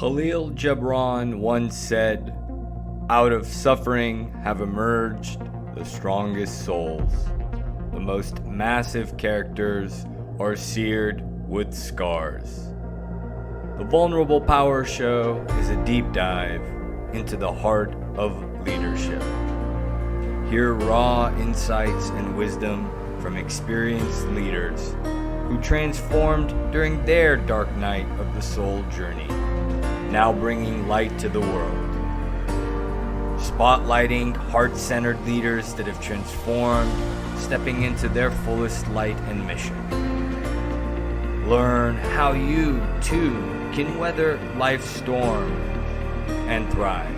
Khalil Gibran once said, "Out of suffering have emerged the strongest souls. The most massive characters are seared with scars." The Vulnerable Power Show is a deep dive into the heart of leadership. Hear raw insights and wisdom from experienced leaders who transformed during their dark night of the soul journey, now bringing light to the world. Spotlighting heart-centered leaders that have transformed, stepping into their fullest light and mission. Learn how you, too, can weather life's storm and thrive.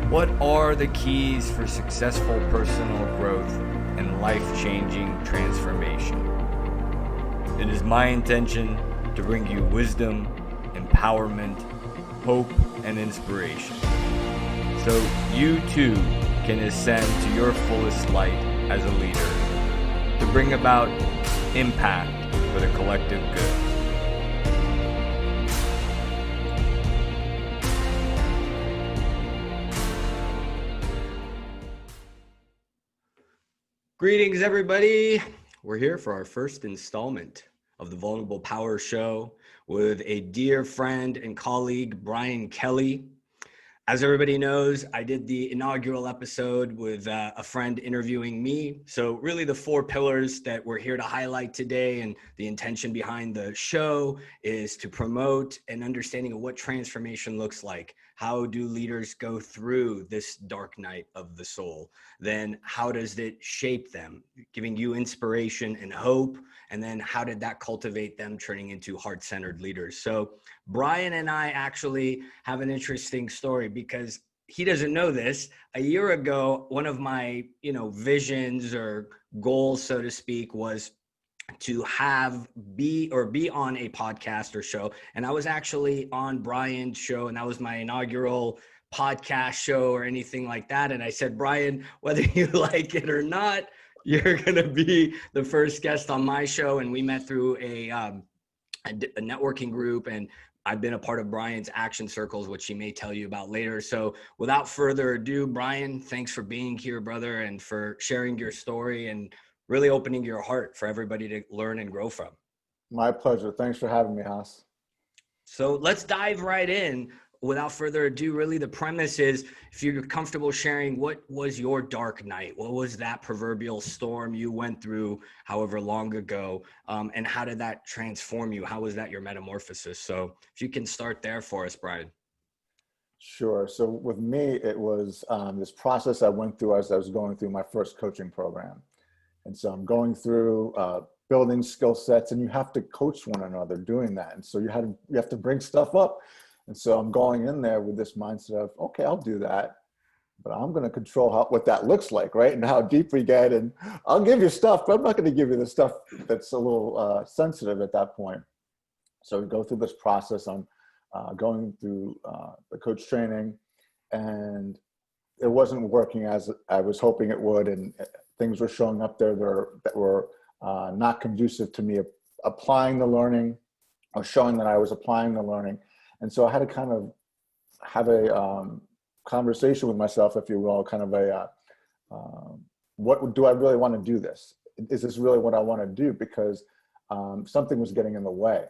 What are the keys for successful personal growth and life-changing transformation? It is my intention to bring you wisdom, empowerment, hope, and inspiration, so you too can ascend to your fullest light as a leader, to bring about impact for the collective good. Greetings, everybody. We're here for our first installment of the Vulnerable Power Show with a dear friend and colleague, Brian Kelly. As everybody knows, I did the inaugural episode with a friend interviewing me. So really the four pillars that we're here to highlight today, and the intention behind the show, is to promote an understanding of what transformation looks like. How do leaders go through this dark night of the soul? Then how does it shape them, giving you inspiration and hope? And then how did that cultivate them turning into heart-centered leaders? So Brian and I actually have an interesting story, because he doesn't know this. A year ago, one of my, visions or goals, so to speak, was to be on a podcast or show. And I was actually on Brian's show, and that was my inaugural podcast show or anything like that. And I said, Brian, whether you like it or not, you're going to be the first guest on my show. And we met through a networking group, and I've been a part of Brian's action circles, which he may tell you about later. So without further ado, Brian, thanks for being here, brother, and for sharing your story and really opening your heart for everybody to learn and grow from. My pleasure. Thanks for having me, Hass. So let's dive right in. Without further ado, really the premise is, if you're comfortable sharing, what was your dark night? What was that proverbial storm you went through however long ago? And how did that transform you? How was that your metamorphosis? So if you can start there for us, Brian. Sure. So with me, it was this process I went through as I was going through my first coaching program. And so I'm going through building skill sets, and you have to coach one another doing that. And so you have to bring stuff up. And so I'm going in there with this mindset of, okay, I'll do that, but I'm going to control what that looks like, right? And how deep we get. And I'll give you stuff, but I'm not going to give you the stuff that's a little sensitive at that point. So we go through this process. I'm going through the coach training, and it wasn't working as I was hoping it would. And things were showing up there that were not conducive to me applying the learning, or showing that I was applying the learning. And so I had to kind of have a conversation with myself, if you will, kind of what do I really want to do this? Is this really what I want to do? Because something was getting in the way.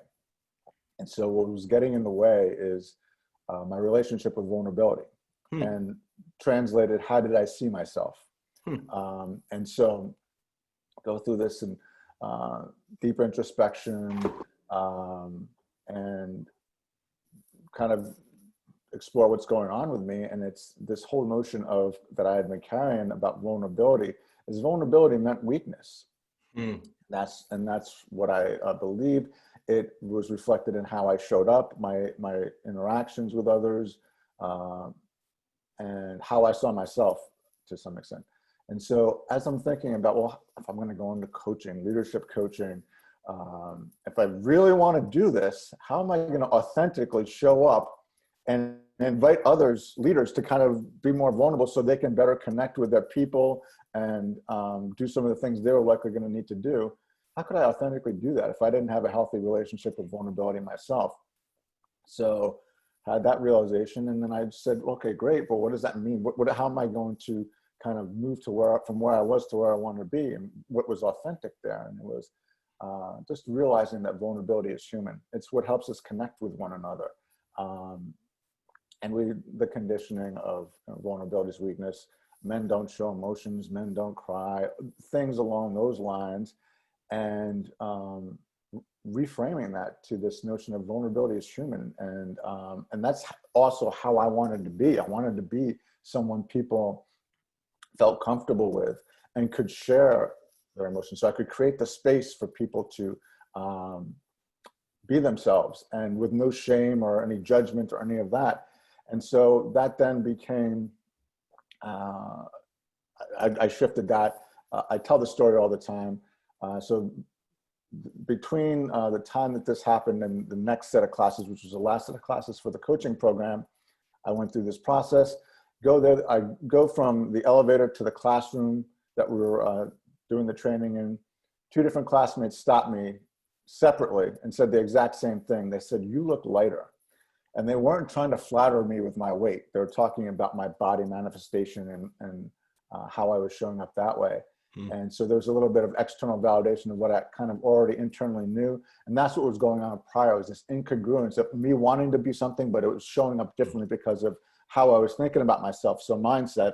And so what was getting in the way is my relationship with vulnerability. And translated, how did I see myself? And so go through this and deeper introspection, and kind of explore what's going on with me. And it's this whole notion of that I had been carrying about vulnerability, is vulnerability meant weakness. That's what I believed. It was reflected in how I showed up, my interactions with others, and how I saw myself to some extent. And so as I'm thinking about, well, if I'm going to go into coaching, leadership coaching, if I really want to do this, how am I going to authentically show up and invite leaders to kind of be more vulnerable so they can better connect with their people and do some of the things they're likely going to need to do? How could I authentically do that if I didn't have a healthy relationship with vulnerability myself? So had that realization, and then I said, okay, great, but what does that mean? How am I going to kind of move to from where I was to where I wanted to be, and what was authentic there? And it was just realizing that vulnerability is human. It's what helps us connect with one another. And the conditioning of vulnerability is weakness. Men don't show emotions, men don't cry, things along those lines. And reframing that to this notion of vulnerability is human. And that's also how I wanted to be. I wanted to be someone people felt comfortable with and could share their emotions. So I could create the space for people to be themselves, and with no shame or any judgment or any of that. And so that then became, I shifted that. I tell the story all the time. So between the time that this happened and the next set of classes, which was the last set of classes for the coaching program, I went through this process. I go from the elevator to the classroom that we were doing the training in. Two different classmates stopped me separately and said the exact same thing. They said, "You look lighter." And they weren't trying to flatter me with my weight. They were talking about my body manifestation and how I was showing up that way. And so there was a little bit of external validation of what I kind of already internally knew. And that's what was going on prior, was this incongruence of me wanting to be something, but it was showing up differently because of how I was thinking about myself. So mindset,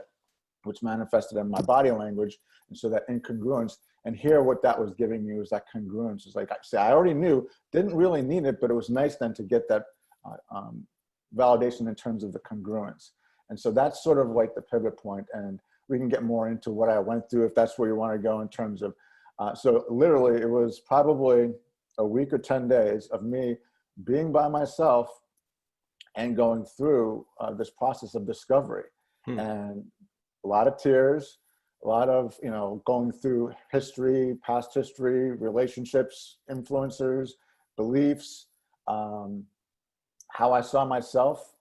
which manifested in my body language. And so that incongruence, and here what that was giving me was that congruence. It's like I say, I already knew, didn't really need it, but it was nice then to get that validation in terms of the congruence. And so that's sort of like the pivot point. And we can get more into what I went through if that's where you want to go in terms of, so literally it was probably a week or 10 days of me being by myself and going through this process of discovery. And a lot of tears, a lot of, going through history, past history, relationships, influencers, beliefs, how I saw myself,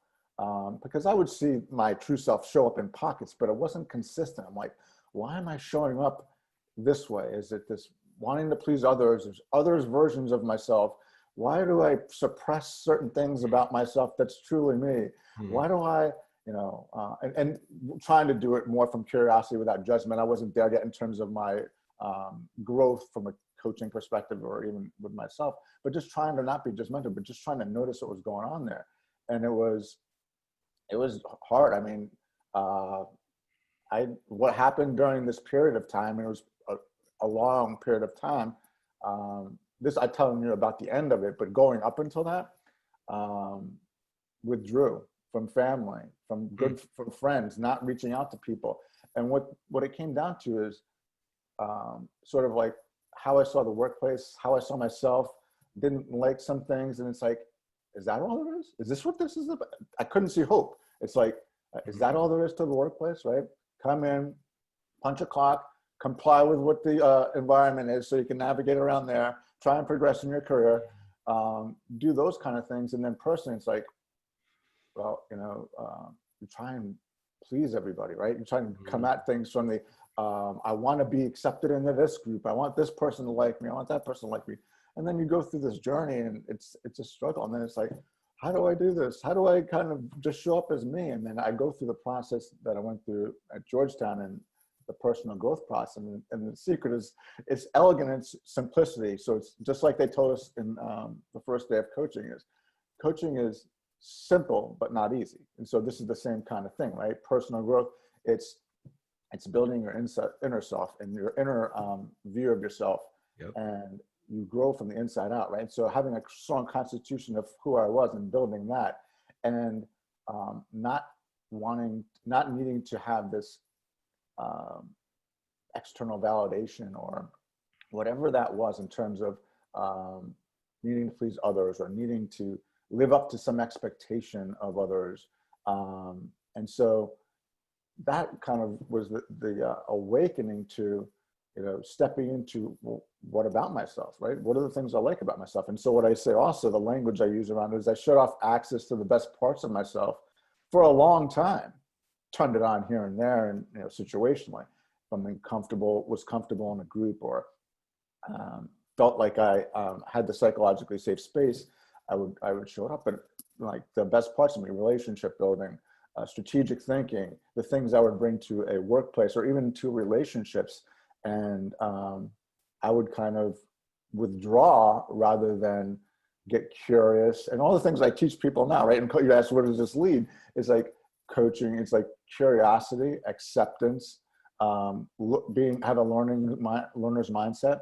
because I would see my true self show up in pockets, but it wasn't consistent. I'm like, why am I showing up this way? Is it this wanting to please others? There's others versions of myself. Why do I suppress certain things about myself that's truly me? Why do I, and trying to do it more from curiosity without judgment. I wasn't there yet in terms of my growth from a coaching perspective or even with myself, but just trying to not be judgmental, but just trying to notice what was going on there. And it was hard. I mean, what happened during this period of time, and it was a long period of time, this I'm telling you about the end of it, but going up until that, withdrew from family, from friends, not reaching out to people. And what it came down to is sort of like how I saw the workplace, how I saw myself, didn't like some things. And it's like, is that all there is? Is this what this is about? I couldn't see hope. It's like, is that all there is to the workplace, right? Come in, punch a clock, comply with what the environment is so you can navigate around there, try and progress in your career, do those kind of things. And then personally, it's like, well, you try and please everybody, right? You try and come at things from the, I want to be accepted into this group. I want this person to like me. I want that person to like me. And then you go through this journey and it's a struggle. And then it's like, how do I do this? How do I kind of just show up as me? And then I go through the process that I went through at Georgetown and the personal growth process. And the secret is it's elegant and simplicity. So it's just like they told us in the first day of coaching is simple, but not easy. And so this is the same kind of thing, right? Personal growth, it's building your inner self and your inner view of yourself. Yep. And you grow from the inside out, right? So having a strong constitution of who I was and building that, and not needing to have this external validation or whatever that was in terms of needing to please others or needing to live up to some expectation of others. And so that kind of was the awakening to, stepping into, well, what about myself, right? What are the things I like about myself? And so what I say also, the language I use around it is I shut off access to the best parts of myself for a long time, turned it on here and there and, situationally. If I'm was comfortable in a group or felt like I had the psychologically safe space, I would show up. But like the best parts of me, relationship building, strategic thinking, the things I would bring to a workplace or even to relationships. And I would kind of withdraw rather than get curious, and all the things I teach people now, right? And you ask, where does this lead? It's like coaching. It's like curiosity, acceptance, have a learner's mindset.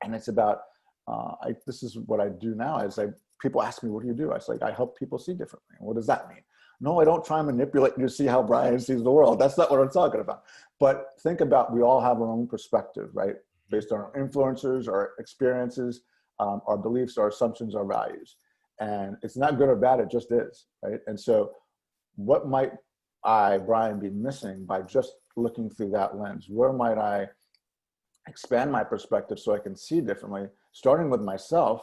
And it's about, this is what I do now is people ask me, what do you do? I was like, I help people see differently. What does that mean? No, I don't try and manipulate you to see how Brian sees the world. That's not what I'm talking about. But think about, we all have our own perspective, right? Based on our influencers, our experiences, our beliefs, our assumptions, our values. And it's not good or bad, it just is, right? And so what might I, Brian, be missing by just looking through that lens? Where might I expand my perspective so I can see differently, starting with myself,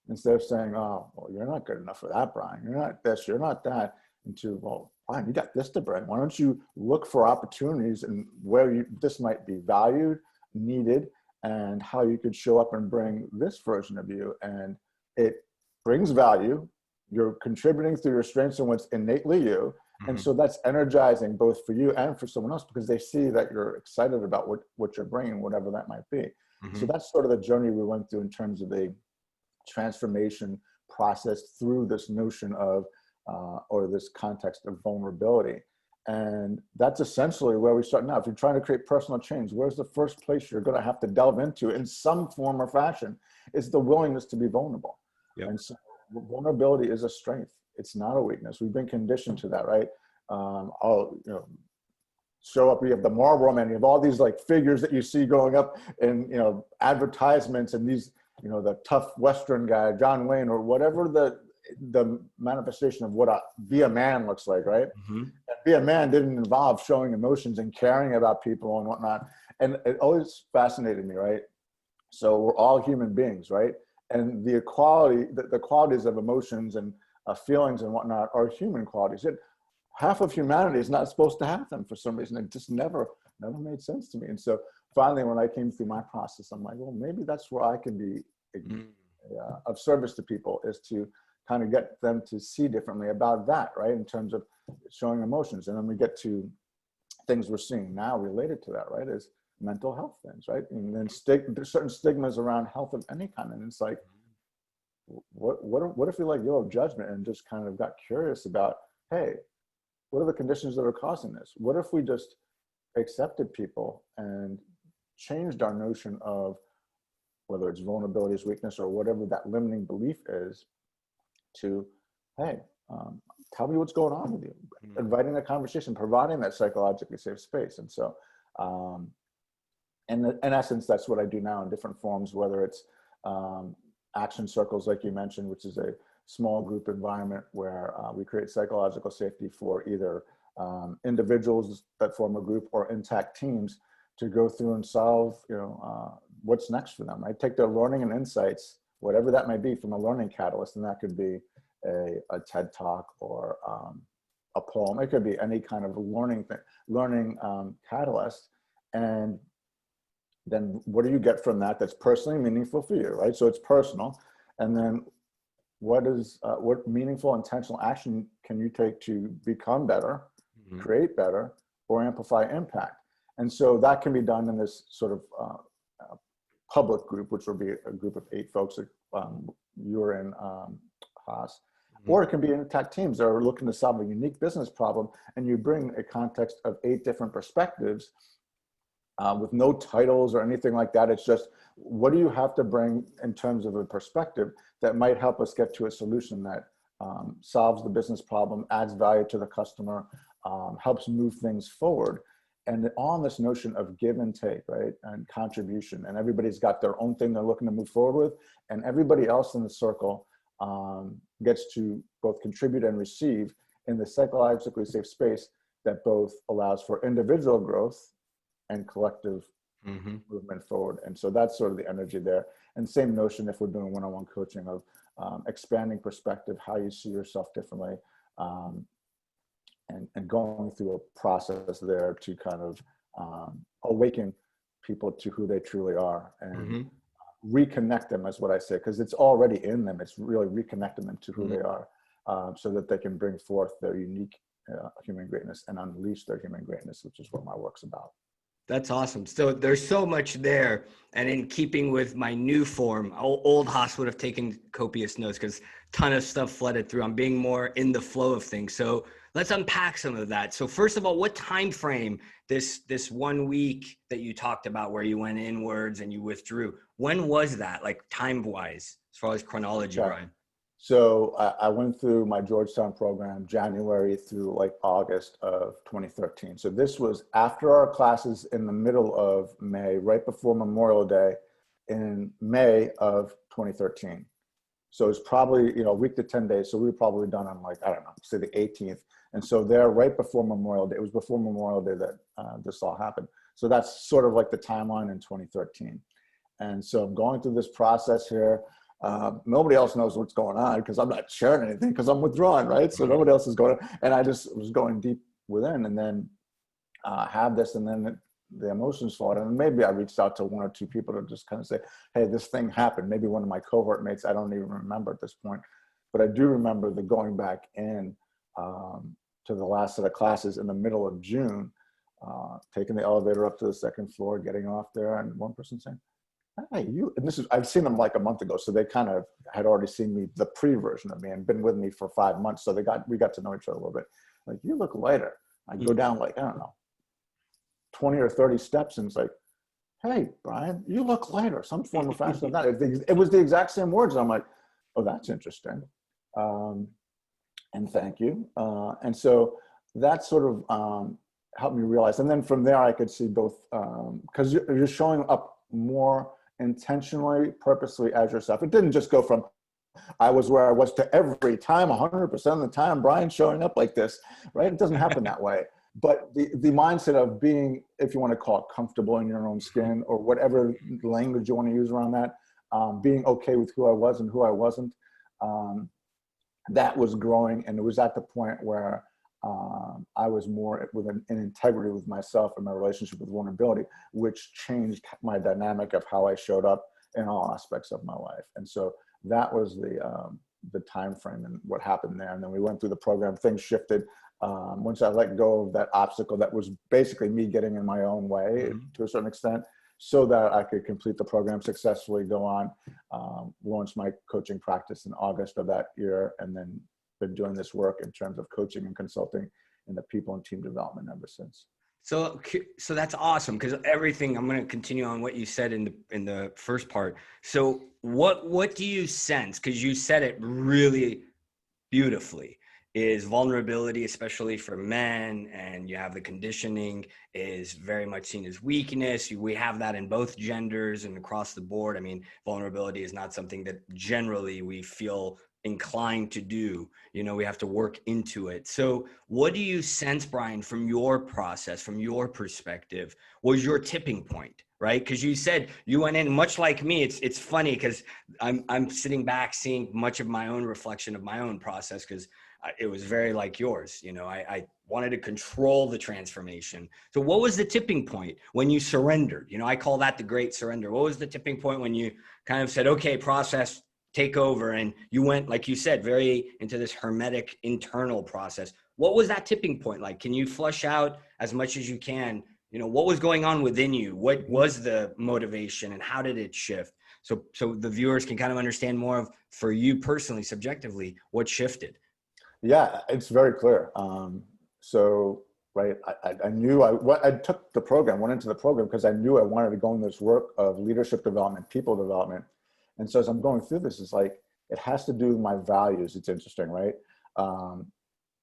instead of saying, oh, well, you're not good enough for that, Brian. You're not this, you're not that. Into, well, Brian, you got this to bring. Why don't you look for opportunities and where this might be valued, needed, and how you could show up and bring this version of you. And it brings value. You're contributing through your strengths and what's innately you. And so that's energizing both for you and for someone else, because they see that you're excited about what you're bringing, whatever that might be. So that's sort of the journey we went through in terms of the transformation process through this notion of, or this context of vulnerability. And that's essentially where we start now. If you're trying to create personal change, where's the first place you're going to have to delve into in some form or fashion? Is the willingness to be vulnerable. Yep. And so vulnerability is a strength. It's not a weakness. We've been conditioned to that, right? Show up, you have the Marlboro Man, you have all these like figures that you see going up in, advertisements, and these, the tough Western guy, John Wayne, or whatever the manifestation of what be a man looks like, right? And be a man didn't involve showing emotions and caring about people and whatnot. And it always fascinated me, right? So we're all human beings, right? And the equality, the qualities of emotions and feelings and whatnot are human qualities. Half of humanity is not supposed to have them for some reason. It just never made sense to me. And so finally, when I came through my process, I'm like, well, maybe that's where I can be of service to people, is to kind of get them to see differently about that, right? In terms of showing emotions. And then we get to things we're seeing now related to that, right? Is mental health things, right? And then there's certain stigmas around health of any kind. And it's like, what if we let go of judgment and just kind of got curious about, hey, what are the conditions that are causing this? What if we just accepted people and changed our notion of whether it's vulnerability is weakness or whatever that limiting belief is, to, hey, tell me what's going on with you, inviting a conversation, providing that psychologically safe space. And so, and in essence, that's what I do now in different forms, whether it's action circles, like you mentioned, which is a small group environment where we create psychological safety for either individuals that form a group or intact teams to go through and solve, what's next for them. I take their learning and insights, whatever that might be, from a learning catalyst, and that could be a TED Talk or a poem. It could be any kind of learning catalyst. And then what do you get from that that's personally meaningful for you, right? So it's personal. And then what meaningful intentional action can you take to become better, create better, or amplify impact? And so that can be done in this sort of public group, which will be a group of 8 folks that you're in, Haas. Or it can be intact teams that are looking to solve a unique business problem, and you bring a context of 8 different perspectives with no titles or anything like that. It's just, what do you have to bring in terms of a perspective that might help us get to a solution that solves the business problem, adds value to the customer, helps move things forward. And all this notion of give and take, right? And contribution. And everybody's got their own thing they're looking to move forward with. And everybody else in the circle gets to both contribute and receive in the psychologically safe space that both allows for individual growth and collective movement forward. And so that's sort of the energy there. And same notion if we're doing one-on-one coaching of expanding perspective, how you see yourself differently, and going through a process there to kind of awaken people to who they truly are and reconnect them, is what I say, because it's already in them. It's really reconnecting them to who they are. so that they can bring forth their unique human greatness and unleash their human greatness, which is what my work's about. That's awesome. So there's so much there. And in keeping with my new form, old Hass would have taken copious notes because a ton of stuff flooded through. I'm being more in the flow of things. So let's unpack some of that. So first of all, what time frame this 1 week that you talked about where you went inwards and you withdrew, when was that, like time-wise, as far as chronology, Okay. Brian? So I went through my Georgetown program January through like August of 2013. So this was after our classes in the middle of May, right before Memorial Day in May of 2013. So it's probably, a week to 10 days. So we were probably done on like, I don't know, say the 18th. And so there right before Memorial Day, it was before Memorial Day that this all happened. So that's sort of like the timeline in 2013. And so I'm going through this process here. Nobody else knows what's going on because I'm not sharing anything because I'm withdrawn, right? So nobody else is going, and I just was going deep within, and then have this, and then the emotions fought. And maybe I reached out to one or two people to just kind of say, hey, this thing happened. Maybe one of my cohort mates, I don't even remember at this point, but I do remember the going back in to the last set of classes in the middle of June, taking the elevator up to the second floor, getting off there, and one person saying, hey, and this is, I've seen them like a month ago. So they kind of had already seen me, the pre-version of me, and been with me for 5 months. So we got to know each other a little bit. Like, you look lighter. I go down like, I don't know, 20 or 30 steps. And it's like, hey, Brian, you look lighter, some form of fashion of that. It was the exact same words. I'm like, oh, that's interesting. And thank you. And so that sort of helped me realize. And then from there, I could see both, because you're showing up more intentionally, purposely as yourself. It didn't just go from I was where I was to every time, 100% of the time, Brian showing up like this, right? It doesn't happen that way. But the mindset of being, if you want to call it comfortable in your own skin, or whatever language you want to use around that, being okay with who I was and who I wasn't, that was growing. And it was at the point where I was more with an integrity with myself and my relationship with vulnerability, which changed my dynamic of how I showed up in all aspects of my life. And so that was the time frame and what happened there. And then we went through the program, things shifted. Once I let go of that obstacle that was basically me getting in my own way to a certain extent, so that I could complete the program successfully, go on, launch my coaching practice in August of that year, and then been doing this work in terms of coaching and consulting in the people and team development ever since. So that's awesome, because everything, I'm going to continue on what you said in the first part. So what do you sense? Because you said it really beautifully, is vulnerability, especially for men, and you have the conditioning, is very much seen as weakness. We have that in both genders and across the board. I mean, vulnerability is not something that generally we feel inclined to do. We have to work into it. So what do you sense, Brian, from your process, from your perspective, was your tipping point, right? Because you said you went in much like me. It's funny because I'm sitting back seeing much of my own reflection of my own process, because it was very like yours. I wanted to control the transformation. So what was the tipping point when you surrendered? I call that the great surrender. What was the tipping point when you kind of said, okay, process, take over, and you went, like you said, very into this hermetic internal process? What was that tipping point like? Can you flush out as much as you can? What was going on within you? What was the motivation, and how did it shift? So the viewers can kind of understand more of, for you personally, subjectively, what shifted. Yeah, it's very clear. Right, I knew I took the program, went into the program because I knew I wanted to go in this work of leadership development, people development. And so as I'm going through this, it's like, it has to do with my values. It's interesting, right?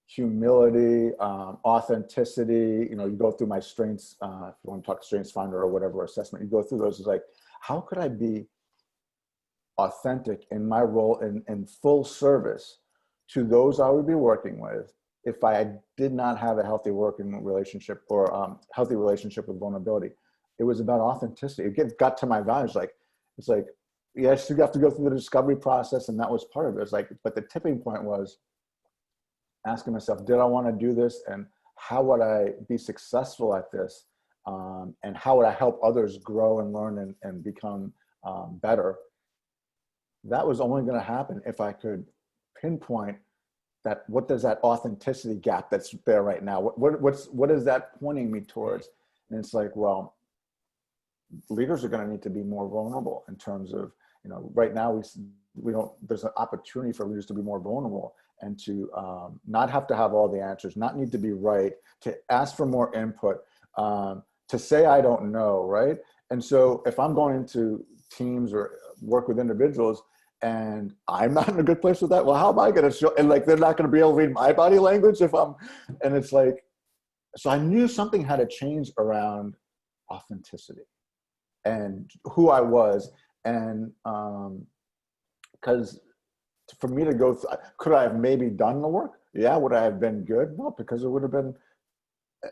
Humility, authenticity, you go through my strengths, if you want to talk strengths finder or whatever assessment, you go through those. It's like, how could I be authentic in my role in full service to those I would be working with if I did not have a healthy working relationship or healthy relationship with vulnerability? It was about authenticity. It got to my values. It's like, yes, you have to go through the discovery process, and that was part of it. It's like, but the tipping point was asking myself, did I want to do this, and how would I be successful at this, and how would I help others grow and learn and become better? That was only going to happen if I could pinpoint that, what does that authenticity gap that's there right now? What is that pointing me towards? And it's like, well, leaders are going to need to be more vulnerable in terms of, right now we don't, there's an opportunity for leaders to be more vulnerable and to not have to have all the answers, not need to be right, to ask for more input, to say, I don't know, right? And so if I'm going into teams or work with individuals and I'm not in a good place with that, well, how am I going to show? And like, they're not going to be able to read my body language if I'm, and it's like, so I knew something had to change around authenticity and who I was. And because for me to go through, could I have maybe done the work? Yeah. Would I have been good? No, because it would have been,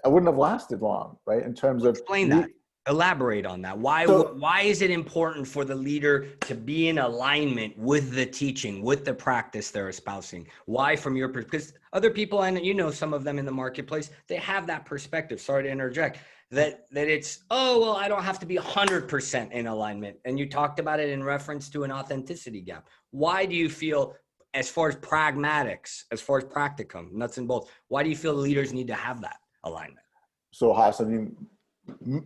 I wouldn't have lasted long, right? In terms of explain that. Elaborate on that. Why is it important for the leader to be in alignment with the teaching, with the practice they're espousing? Why, from your perspective? Because other people, and some of them in the marketplace, they have that perspective. Sorry to interject. That it's, oh, well, I don't have to be 100% in alignment. And you talked about it in reference to an authenticity gap. Why do you feel, as far as pragmatics, as far as practicum, nuts and bolts, why do you feel leaders need to have that alignment? So Hass, I mean,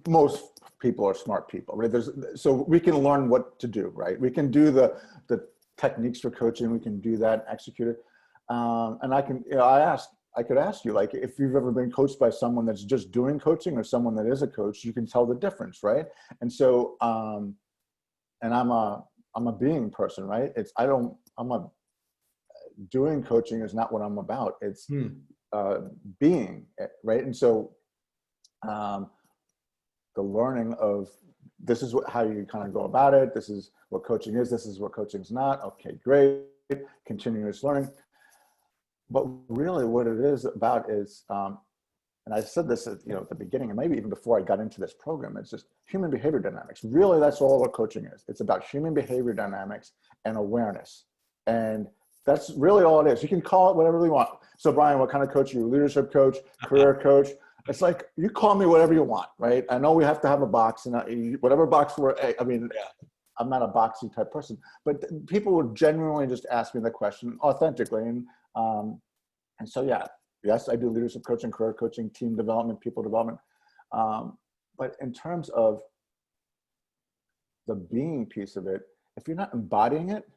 most people are smart people, right? So we can learn what to do, right? We can do the techniques for coaching. We can do that, execute it. And I can, I could ask you, like, if you've ever been coached by someone that's just doing coaching or someone that is a coach, you can tell the difference, right? And so, and I'm a being person, right? Doing coaching is not what I'm about. It's being, right? And so, the learning of, this is how you kind of go about it. This is what coaching is. This is what coaching is not. Okay, great. Continuous learning. But really what it is about is, and I said this at the beginning, and maybe even before I got into this program, it's just human behavior dynamics. Really, that's all what coaching is. It's about human behavior dynamics and awareness. And that's really all it is. You can call it whatever you want. So Brian, what kind of coach are you? Leadership coach, career coach? It's like, you call me whatever you want, right? I know we have to have a box, and whatever box I'm not a boxy type person, but people would genuinely just ask me the question authentically. And so, yes, I do leadership coaching, career coaching, team development, people development. But in terms of the being piece of it, if you're not embodying it,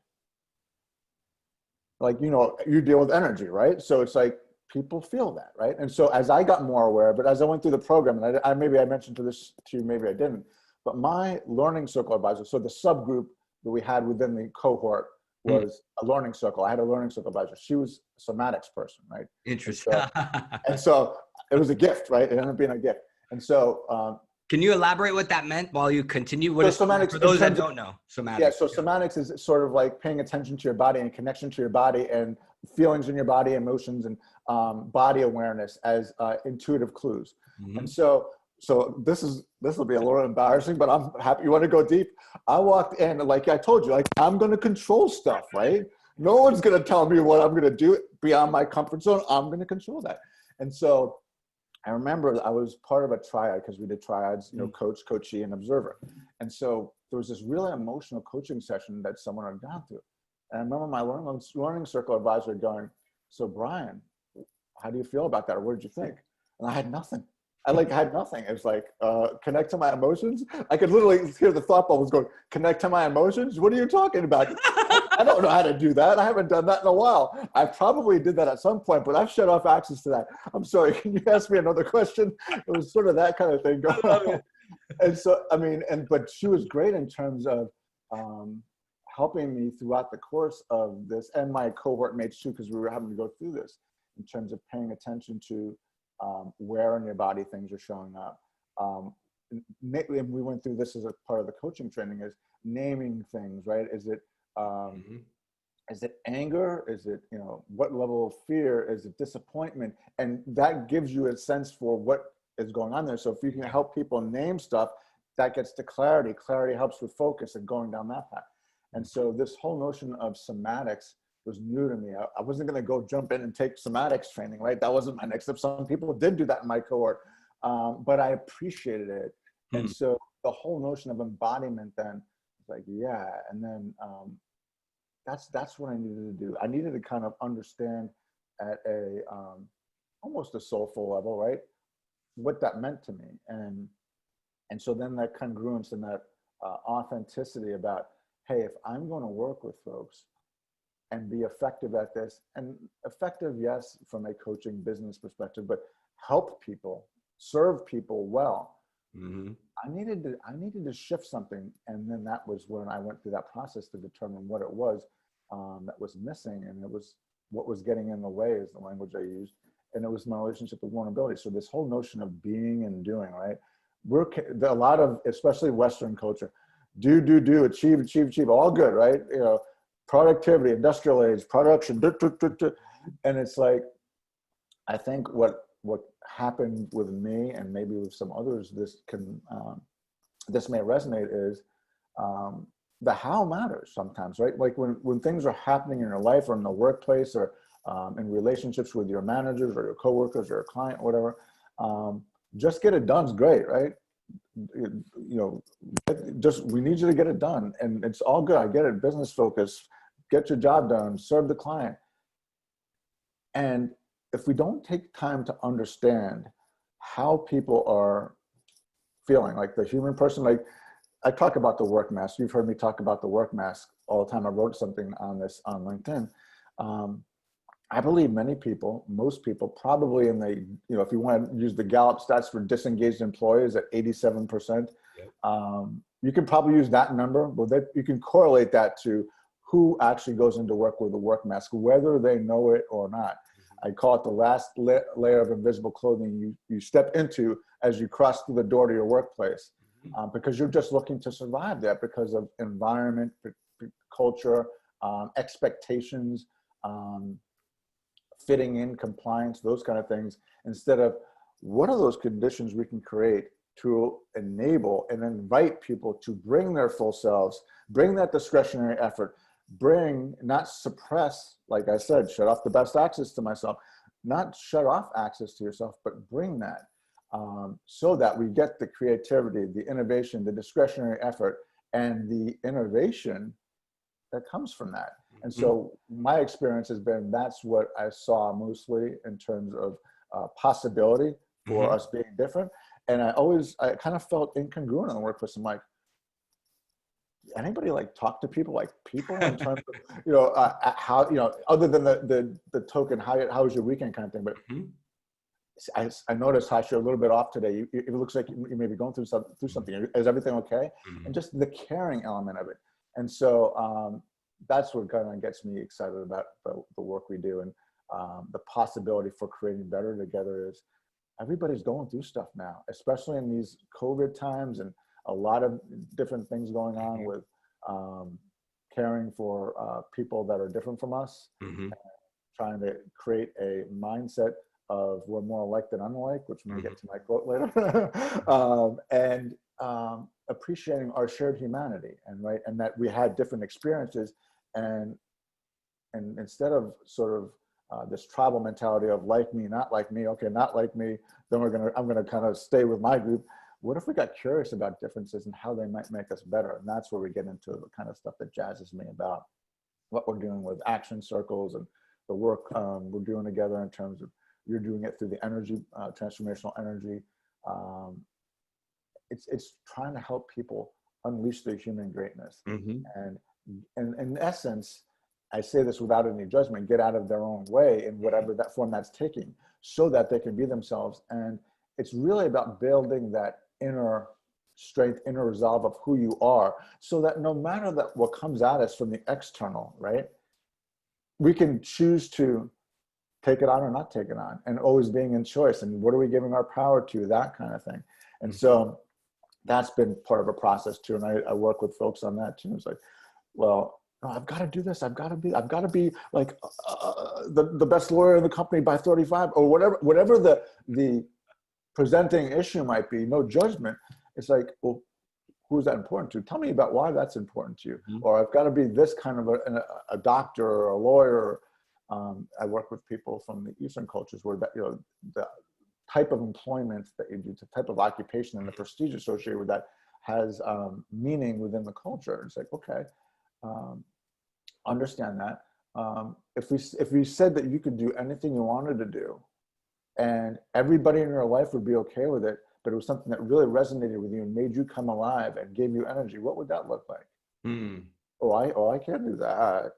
like, you deal with energy, right? So it's like, people feel that, right? And so as I got more aware, but as I went through the program, and I maybe I mentioned this to you, maybe I didn't, but my learning circle advisor, so the subgroup that we had within the cohort was a learning circle. I had a learning circle advisor. She was a somatics person, right? Interesting. And so it was a gift, right? It ended up being a gift. And so, can you elaborate what that meant while you continue? What is somatics, for those that don't know? Somatics. Yeah, so somatics is sort of like paying attention to your body and connection to your body and feelings in your body, emotions, and body awareness as intuitive clues. And so this will be a little embarrassing, but I'm happy. You want to go deep? I walked in, like I told you, like, I'm going to control stuff, right? No one's going to tell me what I'm going to do beyond my comfort zone. I'm going to control that. And so I remember I was part of a triad, because we did triads, coach, coachee, and observer. And so there was this really emotional coaching session that someone had gone through. And I remember my learning circle advisor going, so Brian, how do you feel about that? Or what did you think? And I had nothing. I had nothing. It was like, connect to my emotions. I could literally hear the thought bubbles going, connect to my emotions? What are you talking about? I don't know how to do that. I haven't done that in a while. I probably did that at some point, but I've shut off access to that. I'm sorry. Can you ask me another question? It was sort of that kind of thing going on. And so, but she was great in terms of helping me throughout the course of this, and my cohort mates too, because we were having to go through this, in terms of paying attention to where in your body things are showing up. And we went through this as a part of the coaching training, is naming things, right? Is it anger? Is it, what level of fear? Is it disappointment? And that gives you a sense for what is going on there. So if you can help people name stuff, that gets to clarity. Clarity helps with focus and going down that path. And so this whole notion of somatics was new to me. I wasn't going to go jump in and take somatics training, right? That wasn't my next step. Some people did do that in my cohort, but I appreciated it. And so the whole notion of embodiment then was like, yeah. And then that's what I needed to do. I needed to kind of understand at a almost a soulful level, right? What that meant to me. And so then that congruence and that authenticity about, hey, if I'm going to work with folks and be effective at this, and effective, yes, from a coaching business perspective, but help people, serve people well. Mm-hmm. I needed to shift something. And then that was when I went through that process to determine what it was that was missing. And it was what was getting in the way is the language I used. And it was my relationship with vulnerability. So this whole notion of being and doing, right? A lot of, especially Western culture, do, achieve, all good, right? You know, productivity, industrial age, production, and it's like, I think what happened with me and maybe with some others, this may resonate, is the how matters sometimes, right? Like when things are happening in your life or in the workplace or in relationships with your managers or your coworkers or your client, whatever, just get it done is great, right? You know, we need you to get it done, and it's all good. I get it. Business focus, get your job done, serve the client. And if we don't take time to understand how people are feeling, like the human person, like I talk about the work mask. You've heard me talk about the work mask all the time. I wrote something on this on LinkedIn. I believe most people, probably in the, you know, if you want to use the Gallup stats for disengaged employees at 87%, yep. You can probably use that number, but you can correlate that to who actually goes into work with a work mask, whether they know it or not. I call it the last layer of invisible clothing you step into as you cross through the door to your workplace, because you're just looking to survive that because of environment, culture, expectations, fitting in, compliance, those kind of things, instead of what are those conditions we can create to enable and invite people to bring their full selves, bring that discretionary effort, not suppress, like I said, shut off the best access to myself, not shut off access to yourself, but bring that so that we get the creativity, the innovation, the discretionary effort, and the innovation that comes from that. And so my experience has been, that's what I saw mostly in terms of possibility for us being different. And I kind of felt incongruent in the workplace. I'm like, anybody like talk to people like people in terms of, you know, how, you know, other than the token, how was your weekend kind of thing. But I noticed, Hash, you're a little bit off today. It looks like you may be going through something. Is everything okay? And just the caring element of it. And so that's what kind of gets me excited about the work we do. And the possibility for creating better together is everybody's going through stuff now, especially in these COVID times, and a lot of different things going on with caring for people that are different from us, trying to create a mindset of we're more alike than unlike, which may get to my quote later, and appreciating our shared humanity, and that we had different experiences, and instead of sort of this tribal mentality of like me, not like me, okay, not like me, then I'm gonna kind of stay with my group. What if we got curious about differences and how they might make us better? And that's where we get into the kind of stuff that jazzes me about what we're doing with action circles and the work we're doing together in terms of, you're doing it through the energy, transformational energy. It's trying to help people unleash their human greatness. And in essence, I say this without any judgment, get out of their own way in whatever that form that's taking, so that they can be themselves. And it's really about building that inner strength, inner resolve of who you are, so that no matter what comes at us from the external, right, we can choose to take it on or not take it on, and always being in choice. And what are we giving our power to, that kind of thing. And so that's been part of a process too. And I work with folks on that too. It's like, well, no, I've got to do this. I've got to be like the best lawyer in the company by 35 or whatever the presenting issue might be. No judgment. It's like, well, who's that important to? Tell me about why that's important to you. Or I've got to be this kind of a doctor or a lawyer. I work with people from the Eastern cultures where that, you know, the type of employment that you do, the type of occupation and the prestige associated with that has meaning within the culture. It's like, okay, understand that. If we said that you could do anything you wanted to do, and everybody in your life would be okay with it, but it was something that really resonated with you and made you come alive and gave you energy, what would that look like? Hmm. I can't do that.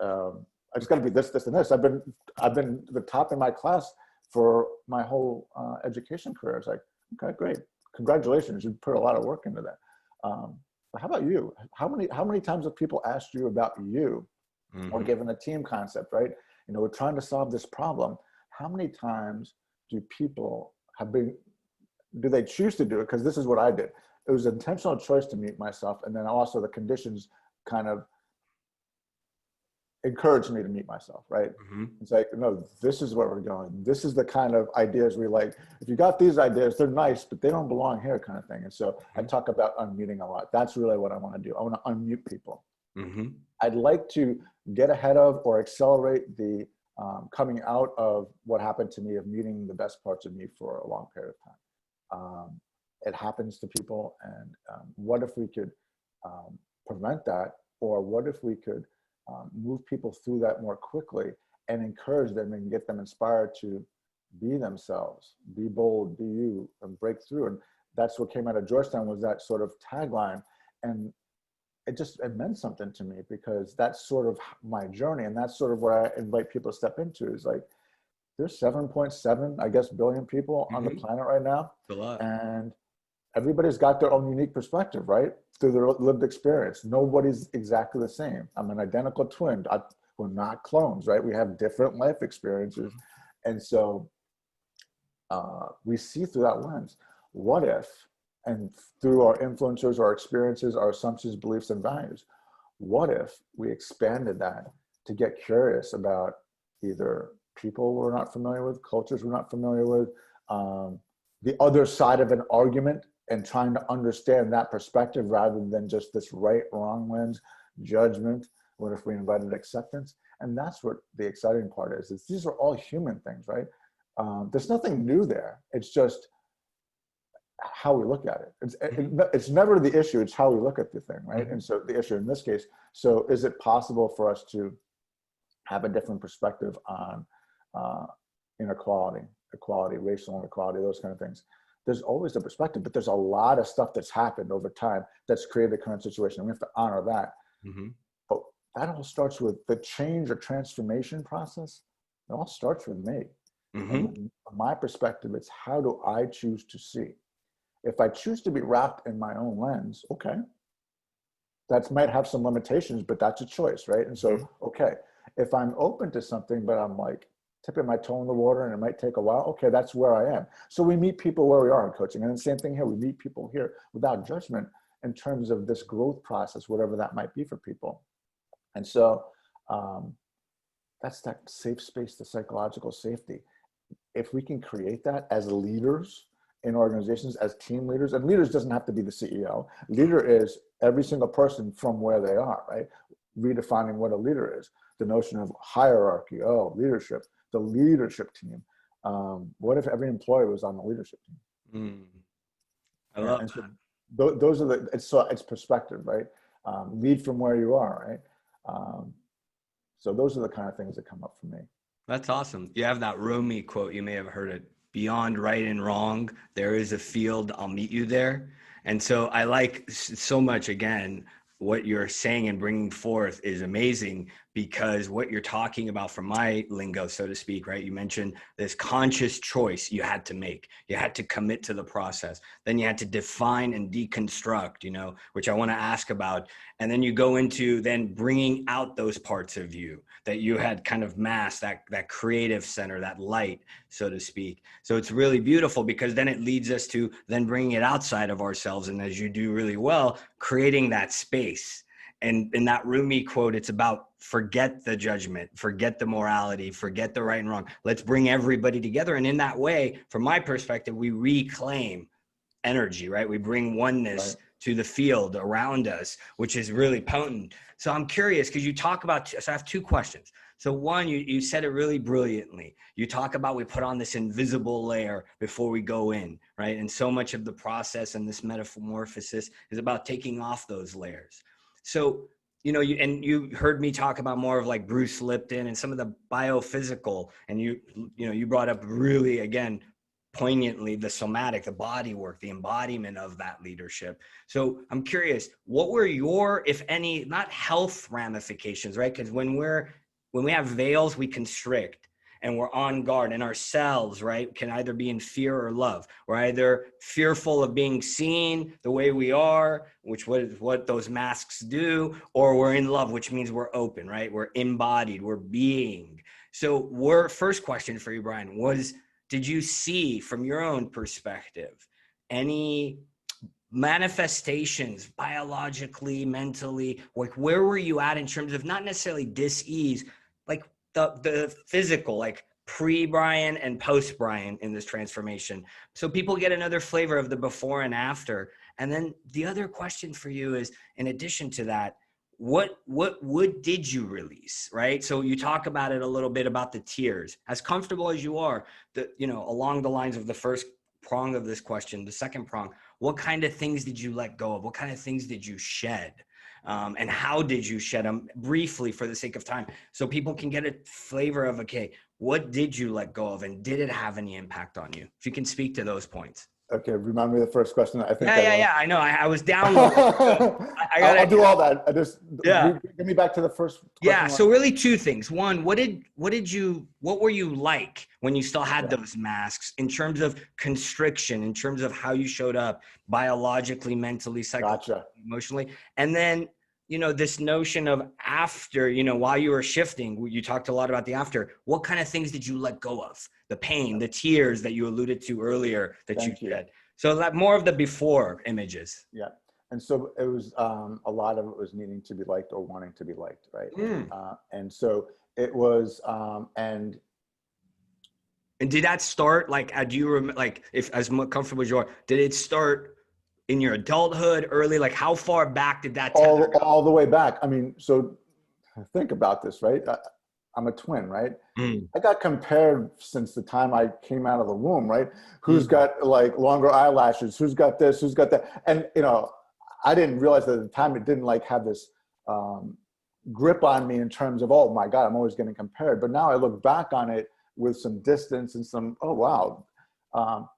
I just got to be this, this, and this. I've been the top in my class for my whole education career. It's like, okay, great, congratulations, you put a lot of work into that. But how about you? How many times have people asked you about you, or given a team concept, right? You know, we're trying to solve this problem. How many times do people do they choose to do it? Because this is what I did. It was an intentional choice to meet myself, and then also the conditions kind of encouraged me to meet myself, right? It's like, no, this is where we're going. This is the kind of ideas we like. If you got these ideas, they're nice, but they don't belong here, kind of thing. And so I talk about unmuting a lot. That's really what I want to do. I want to unmute people. I'd like to get ahead of or accelerate the coming out of what happened to me of muting the best parts of me for a long period of time. It happens to people, and what if we could prevent that, or what if we could move people through that more quickly and encourage them and get them inspired to be themselves, be bold, be you, and break through. And that's what came out of Georgetown, was that sort of tagline. And it meant something to me, because that's sort of my journey. And that's sort of what I invite people to step into, is like, there's 7.7, I guess, billion people on the planet right now. A lot. And everybody's got their own unique perspective, right? Through their lived experience. Nobody's exactly the same. I'm an identical twin. We're not clones, right? We have different life experiences. And so we see through that lens. What if, and through our influencers, our experiences, our assumptions, beliefs, and values, what if we expanded that to get curious about either people we're not familiar with, cultures we're not familiar with, the other side of an argument, and trying to understand that perspective rather than just this right, wrong lens, judgment. What if we invited acceptance? And that's what the exciting part is these are all human things, right? There's nothing new there. It's just how we look at it. It's never the issue, it's how we look at the thing, right? And so the issue in this case, so is it possible for us to have a different perspective on inequality, equality, racial inequality, those kind of things? There's always a perspective, but there's a lot of stuff that's happened over time that's created the current situation. We have to honor that. But that all starts with the change or transformation process. It all starts with me. And from my perspective, it's how do I choose to see? If I choose to be wrapped in my own lens, okay, that might have some limitations, but that's a choice, right? And so, okay, if I'm open to something, but I'm like tipping my toe in the water and it might take a while, okay, that's where I am. So we meet people where we are in coaching. And the same thing here, we meet people here without judgment in terms of this growth process, whatever that might be for people. And so that's that safe space, the psychological safety. If we can create that as leaders in organizations, as team leaders, and leaders doesn't have to be the CEO. Leader is every single person from where they are, right? Redefining what a leader is. The notion of hierarchy, leadership, the leadership team. What if every employee was on the leadership team? I love that. So those are it's perspective, right? Lead from where you are, right? So those are the kind of things that come up for me. That's awesome. You have that Rumi quote, you may have heard it: beyond right and wrong, there is a field, I'll meet you there. And so I like so much, again, what you're saying and bringing forth is amazing, because what you're talking about, from my lingo, so to speak, right? You mentioned this conscious choice you had to make. You had to commit to the process. Then you had to define and deconstruct, which I want to ask about. And then you go into then bringing out those parts of you that you had kind of masked, that creative center, that light, so to speak. So it's really beautiful, because then it leads us to then bringing it outside of ourselves. And as you do really well, creating that space. And in that Rumi quote, it's about forget the judgment, forget the morality, forget the right and wrong. Let's bring everybody together. And in that way, from my perspective, we reclaim energy, right? We bring oneness to the field around us, which is really potent. So I'm curious, because you talk about, so I have two questions. So one, you said it really brilliantly. You talk about we put on this invisible layer before we go in, right? And so much of the process and this metamorphosis is about taking off those layers. So you heard me talk about more of like Bruce Lipton and some of the biophysical, and you brought up really, again, poignantly, the somatic, the body work, the embodiment of that leadership. So I'm curious, what were your, if any, not health ramifications, right? Because when we have veils, we constrict and we're on guard, and ourselves, right, can either be in fear or love. We're either fearful of being seen the way we are, which was what those masks do, or we're in love, which means we're open, right? We're embodied, we're being. So first question for you, Brian, was, did you see from your own perspective any manifestations biologically, mentally, like where were you at in terms of not necessarily dis-ease, like the physical, like pre-Brian and post-Brian in this transformation, so people get another flavor of the before and after? And then the other question for you is, in addition to that, what did you release, right? So you talk about it a little bit about the tears, as comfortable as you are, along the lines of the first prong of this question, the second prong, what kind of things did you let go of? What kind of things did you shed? And how did you shed them, briefly, for the sake of time, so people can get a flavor of, okay, what did you let go of, and did it have any impact on you? If you can speak to those points. Okay, remind me of the first question. I think Yeah. I know. I was downloading. I'll do all that. Yeah. Get me back to the first question. Yeah. So really two things. One, what were you like when you still had those masks, in terms of constriction, in terms of how you showed up biologically, mentally, psychologically, emotionally? And then, this notion of after, while you were shifting, you talked a lot about the after. What kind of things did you let go of? The pain, the tears that you alluded to earlier that you shed. So that more of the before images. Yeah. And so it was, a lot of it was needing to be liked or wanting to be liked, right? And so it was, and did that start, like, do you remember, like, if as comfortable as you are, did it start in your adulthood early? Like, how far back did that all the way back? I mean, so think about this, right? I'm a twin, right? I got compared since the time I came out of the womb, right? Who's got like longer eyelashes? Who's got this? Who's got that? And, I didn't realize that at the time it didn't like have this grip on me in terms of, oh my God, I'm always getting compared. But now I look back on it with some distance and some, oh wow,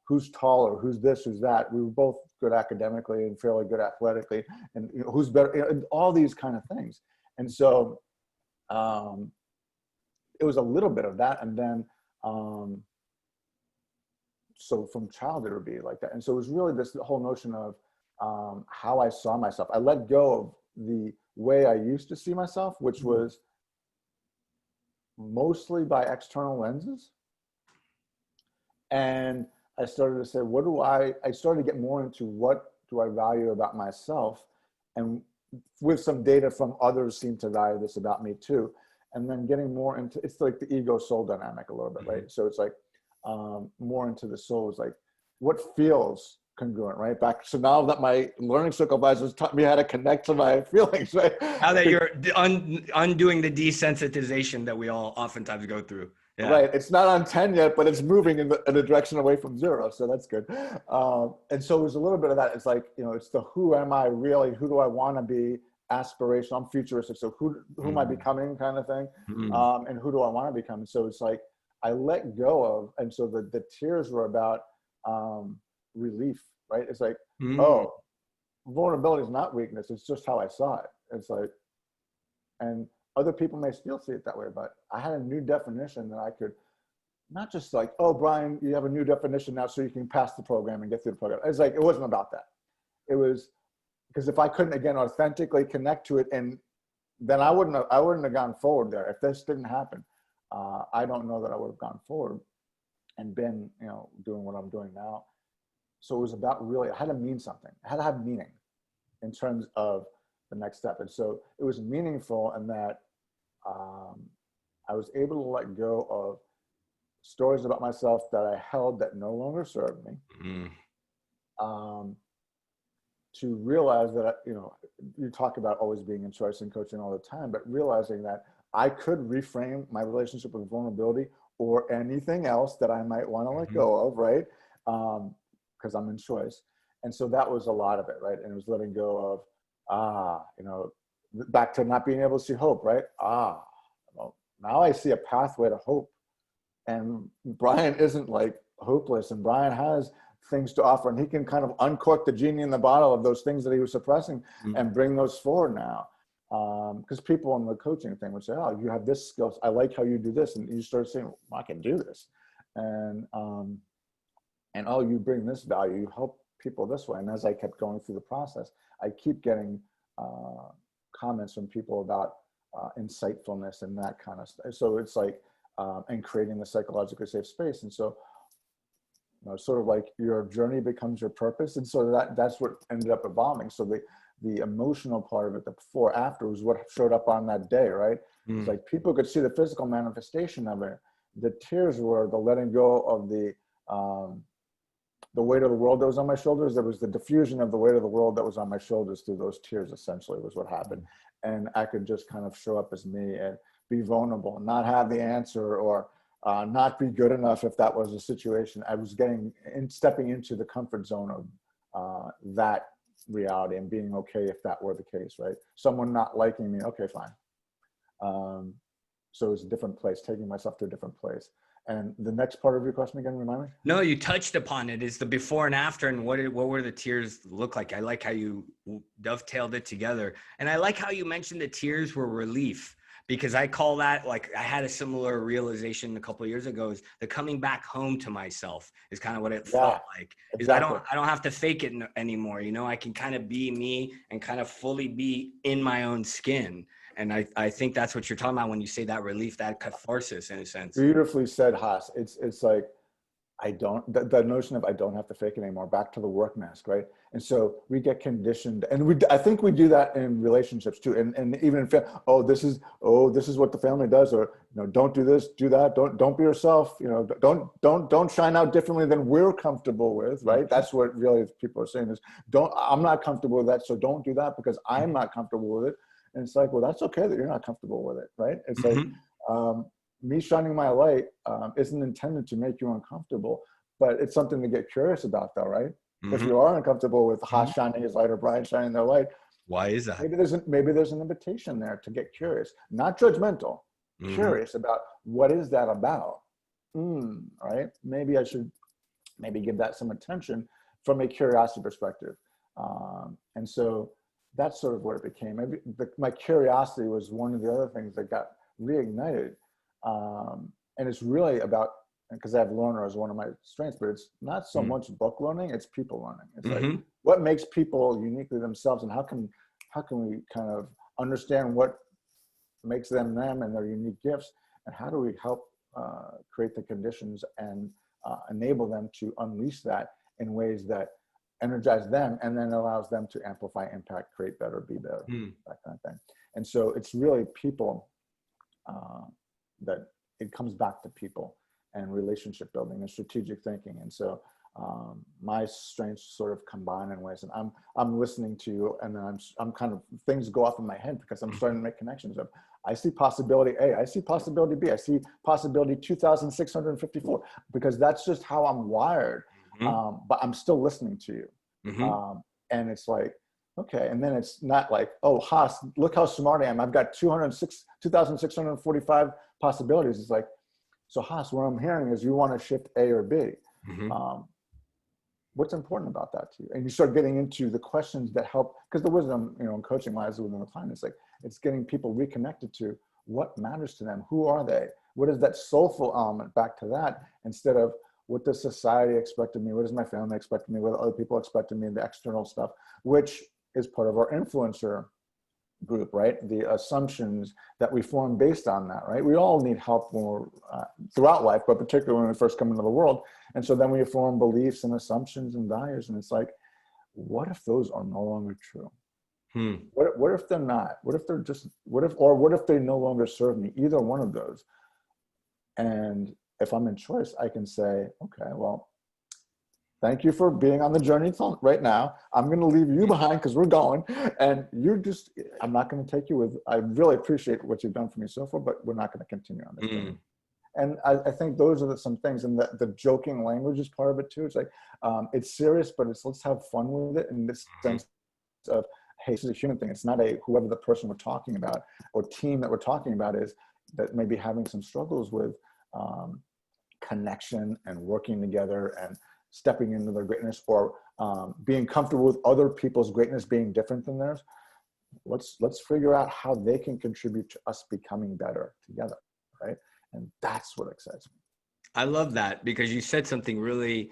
who's taller, who's this, who's that. We were both good academically and fairly good athletically, and who's better, and all these kind of things. And so it was a little bit of that. And then, so from childhood it would be like that. And so it was really this whole notion of how I saw myself. I let go of the way I used to see myself, which was mostly by external lenses. And I started to say, I started to get more into what do I value about myself, and with some data from others seem to value this about me too. And then getting more into, it's like the ego soul dynamic a little bit, right? So it's like more into the soul is like what feels congruent, right? So now that my learning supervisors taught me how to connect to my feelings, right? Now that you're undoing the desensitization that we all oftentimes go through. Yeah. Right. It's not on 10 yet, but it's moving in the direction away from 0. So that's good. And so there's a little bit of that. It's like, it's the who am I really? Who do I want to be? Aspirational. I'm futuristic. So who am I becoming kind of thing? And who do I want to become? And so it's like, I let go of, and so the tears were about relief, right? It's like, oh, vulnerability is not weakness. It's just how I saw it. It's like, and other people may still see it that way, but I had a new definition that I could not just like, oh, Brian, you have a new definition now so you can pass the program and get through the program. It's like, it wasn't about that. It was because if I couldn't, again, authentically connect to it, and then I wouldn't have gone forward there. If this didn't happen, I don't know that I would have gone forward and been, doing what I'm doing now. So it was about really, it had to mean something. It had to have meaning in terms of the next step. And so it was meaningful in that I was able to let go of stories about myself that I held that no longer served me. To realize that, you talk about always being in choice and coaching all the time, but realizing that I could reframe my relationship with vulnerability or anything else that I might want to let go of, right? Because I'm in choice. And so that was a lot of it, right? And it was letting go of, back to not being able to see hope, right? Well, now I see a pathway to hope. And Brian isn't like hopeless, and Brian has things to offer, and he can kind of uncork the genie in the bottle of those things that he was suppressing and bring those forward now. Because people in the coaching thing would say, oh, you have this skill. I like how you do this. And you start saying, well, I can do this. And oh, you bring this value, you help people this way. And as I kept going through the process, I keep getting comments from people about insightfulness and that kind of stuff. So it's like, and creating the psychologically safe space. And so, sort of like your journey becomes your purpose. And so that's what ended up evolving. So the emotional part of it, the before after, was what showed up on that day, right? It's like people could see the physical manifestation of it. The tears were the letting go of the weight of the world that was on my shoulders. There was the diffusion of the weight of the world that was on my shoulders through those tears, essentially, was what happened. And I could just kind of show up as me and be vulnerable, not have the answer, or not be good enough if that was the situation. I was stepping into the comfort zone of that reality and being okay if that were the case, right? Someone not liking me, okay, fine. So it's a different place, taking myself to a different place. And the next part of your question again, remind me? No, you touched upon it. Is the before and after, and what were the tears look like? I like how you dovetailed it together. And I like how you mentioned the tears were relief, because I call that, like, I had a similar realization a couple of years ago, is the coming back home to myself is kind of what it felt like. Exactly. I don't have to fake it anymore. I can kind of be me and kind of fully be in my own skin. And I think that's what you're talking about when you say that relief, that catharsis, in a sense. Beautifully said, Hass. It's like, the notion of I don't have to fake it anymore, back to the work mask, right? And so we get conditioned, and I think we do that in relationships too. And even in this is what the family does, or, don't do this, do that. Don't be yourself, don't shine out differently than we're comfortable with, right? That's what really people are saying is, I'm not comfortable with that. So don't do that because I'm not comfortable with it. And it's like, well, that's okay that you're not comfortable with it, right? It's like, me shining my light isn't intended to make you uncomfortable, but it's something to get curious about, though, right? If you are uncomfortable with Hass shining his light or Brian shining their light, why is that? Maybe there's an invitation there to get curious, not judgmental, curious about what is that about, right? Maybe I should give that some attention from a curiosity perspective. And so that's sort of what it became. My curiosity was one of the other things that got reignited. And it's really about, because I have learner as one of my strengths, but it's not so much book learning, it's people learning. It's like, what makes people uniquely themselves, and how can we kind of understand what makes them and their unique gifts, and how do we help create the conditions and enable them to unleash that in ways that energize them and then allows them to amplify impact, create better, be better, that kind of thing. And so it's really people that it comes back to people and relationship building and strategic thinking. And so my strengths sort of combine in ways, and I'm listening to you, and then I'm kind of, things go off in my head because I'm starting to make connections of, I see possibility A, I see possibility B, I see possibility 2,654, because that's just how I'm wired. But I'm still listening to you. And it's like, okay. And then it's not like, oh, Hass, look how smart I am. I've got 2,645 possibilities. It's like, so Hass, what I'm hearing is you want to shift A or B. What's important about that to you? And you start getting into the questions that help, because the wisdom, in coaching lies within the client. It's like, it's getting people reconnected to what matters to them. Who are they? What is that soulful element back to that, instead of what does society expect of me? What does my family expect of me? What do other people expect of me? The external stuff, which is part of our influencer group, right? The assumptions that we form based on that, right? We all need help when we're, throughout life, but particularly when we first come into the world. And so then we form beliefs and assumptions and values. And it's like, what if those are no longer true? What if they're not? What if they're just, what if they no longer serve me? Either one of those. And if I'm in choice, I can say, okay, well, thank you for being on the journey right now. I'm going to leave you behind because we're going, and I'm not going to take you with, I really appreciate what you've done for me so far, but we're not going to continue on this journey. And I think those are some things, and the joking language is part of it too. It's like, it's serious, but let's have fun with it in this sense of, hey, this is a human thing. It's not a whoever the person we're talking about or team that we're talking about is that may be having some struggles with connection and working together and stepping into their greatness, or being comfortable with other people's greatness being different than theirs. Let's figure out how they can contribute to us becoming better together, right? And that's what excites me. I love that, because you said something really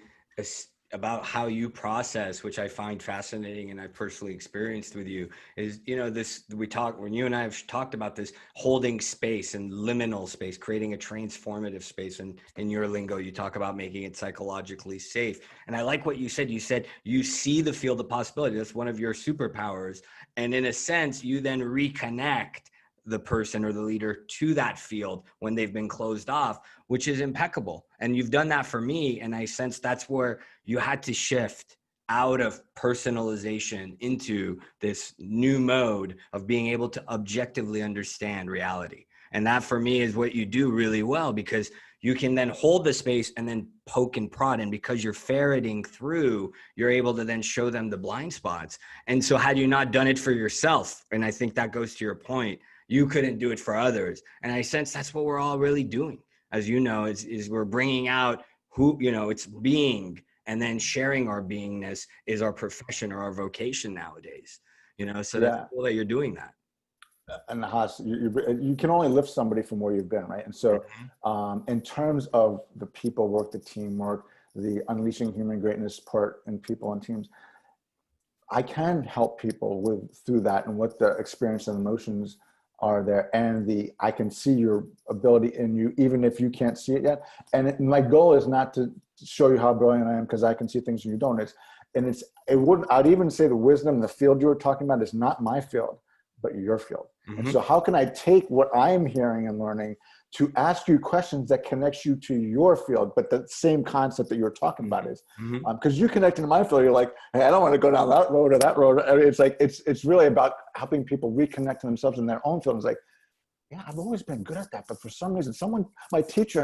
about how you process, which I find fascinating and I personally experienced with you, is, when you and I have talked about this, holding space and liminal space, creating a transformative space. And in your lingo, you talk about making it psychologically safe. And I like what you said. You said you see the field of possibility. That's one of your superpowers. And in a sense, you then reconnect the person or the leader to that field when they've been closed off, which is impeccable. And you've done that for me. And I sense that's where you had to shift out of personalization into this new mode of being able to objectively understand reality. And that for me is what you do really well, because you can then hold the space and then poke and prod. And because you're ferreting through, you're able to then show them the blind spots. And so had you not done it for yourself, and I think that goes to your point, you couldn't do it for others. And I sense that's what we're all really doing. As you know, is we're bringing out who, it's being, and then sharing our beingness is our profession or our vocation nowadays, so that's cool that you're doing that. And Hass, you can only lift somebody from where you've been, right? And so in terms of the people work, the teamwork, the unleashing human greatness part in people and teams, I can help people through that and what the experience and emotions are there, and I can see your ability in you, even if you can't see it yet. And my goal is not to show you how brilliant I am because I can see things you don't. I'd even say the wisdom, the field you were talking about is not my field, but your field. Mm-hmm. And so how can I take what I'm hearing and learning to ask you questions that connects you to your field, but the same concept that you're talking about is, because you connect into my field, you're like, hey, I don't want to go down that road or that road. It's like, it's really about helping people reconnect to themselves in their own field. It's like, yeah, I've always been good at that, but for some reason, my teacher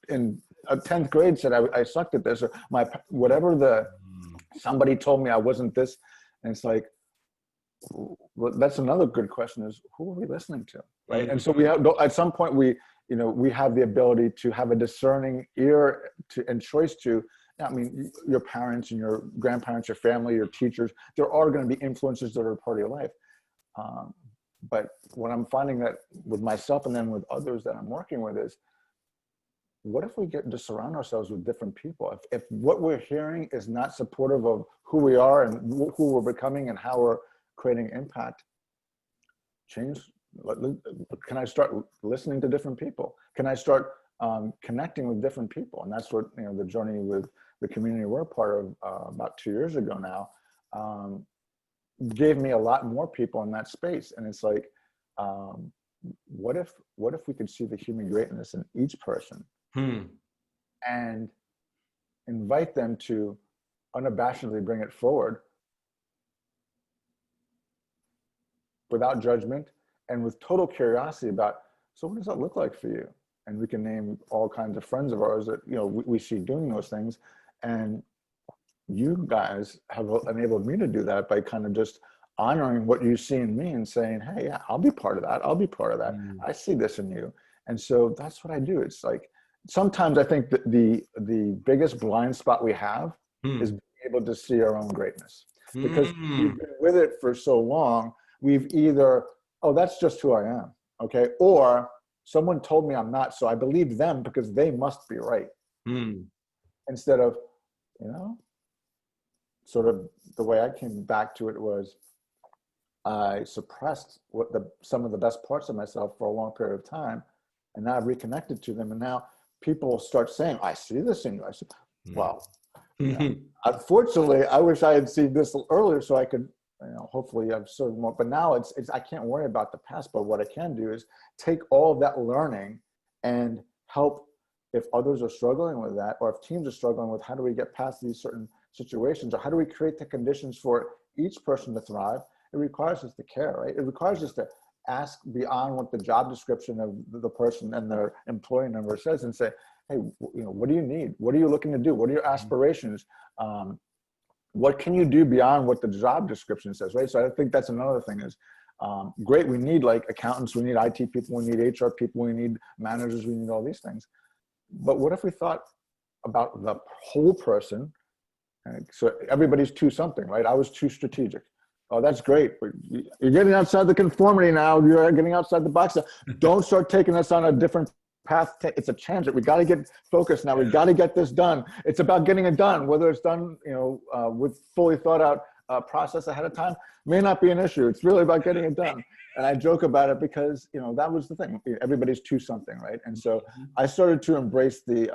in 10th grade said I sucked at this, or somebody told me I wasn't this. And it's like, well, that's another good question is, who are we listening to? Right. And so we have, at some point we have the ability to have a discerning ear and choice to, your parents and your grandparents, your family, your teachers, there are going to be influences that are part of your life. But what I'm finding that with myself and then with others that I'm working with is, what if we get to surround ourselves with different people? If what we're hearing is not supportive of who we are and who we're becoming and how we're creating impact, can I start listening to different people? Can I start connecting with different people? And that's what, the journey with the community we're part of about 2 years ago now, gave me a lot more people in that space. And it's like, what if we could see the human greatness in each person and invite them to unabashedly bring it forward without judgment and with total curiosity about, so what does that look like for you? And we can name all kinds of friends of ours that, we see doing those things. And you guys have enabled me to do that by kind of just honoring what you see in me and saying, hey, yeah, I'll be part of that. I'll be part of that. I see this in you. And so that's what I do. It's like, sometimes I think that the biggest blind spot we have is being able to see our own greatness, because we've been with it for so long. We've either, oh, that's just who I am. Okay. Or someone told me I'm not, so I believe them because they must be right. Instead of, sort of the way I came back to it was I suppressed some of the best parts of myself for a long period of time. And now I've reconnected to them. And now people start saying, I see this in you. I see, well, unfortunately, I wish I had seen this earlier so I could, hopefully I've served more, but now it's I can't worry about the past, but what I can do is take all of that learning and help if others are struggling with that, or if teams are struggling with how do we get past these certain situations, or how do we create the conditions for each person to thrive. It requires us to care, right? It requires us to ask beyond what the job description of the person and their employee number says and say, hey, what do you need? What are you looking to do? What are your aspirations? what can you do beyond what the job description says, right? So I think that's another thing is, great, we need like accountants, we need IT people, we need HR people, we need managers, we need all these things. But what if we thought about the whole person? And so everybody's too something, right? I was too strategic. Oh, that's great. You're getting outside the conformity now. You're getting outside the box. Don't start taking us on a different path. It's a tangent. We got to get focused now. We got to get this done. It's about getting it done. Whether it's done, with fully thought out process ahead of time may not be an issue. It's really about getting it done. And I joke about it because, that was the thing. Everybody's to something, right? And so I started to embrace the,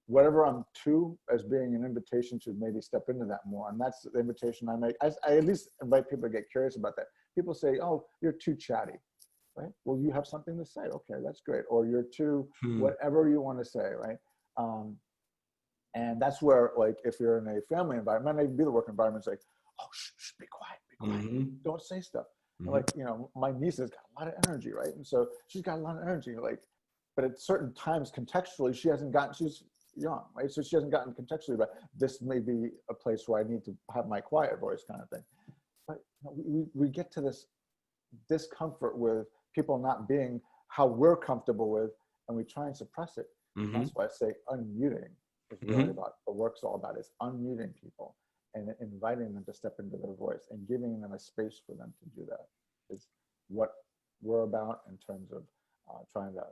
whatever I'm to as being an invitation to maybe step into that more. And that's the invitation I make. I at least invite people to get curious about that. People say, oh, you're too chatty, right? Well, you have something to say. Okay, that's great. Or you're too whatever you want to say, right? And that's where, like, if you're in a family environment, maybe be the work environment, it's like, oh, shh, be quiet. Don't say stuff. Like, my niece has got a lot of energy, right? And so she's got a lot of energy, like, but at certain times contextually, she's young, right? So she hasn't gotten contextually, but this may be a place where I need to have my quiet voice kind of thing. But we get to this discomfort with people not being how we're comfortable with, and we try and suppress it. That's why I say unmuting is really about, the work's all about is unmuting people and inviting them to step into their voice and giving them a space for them to do that is what we're about in terms of trying to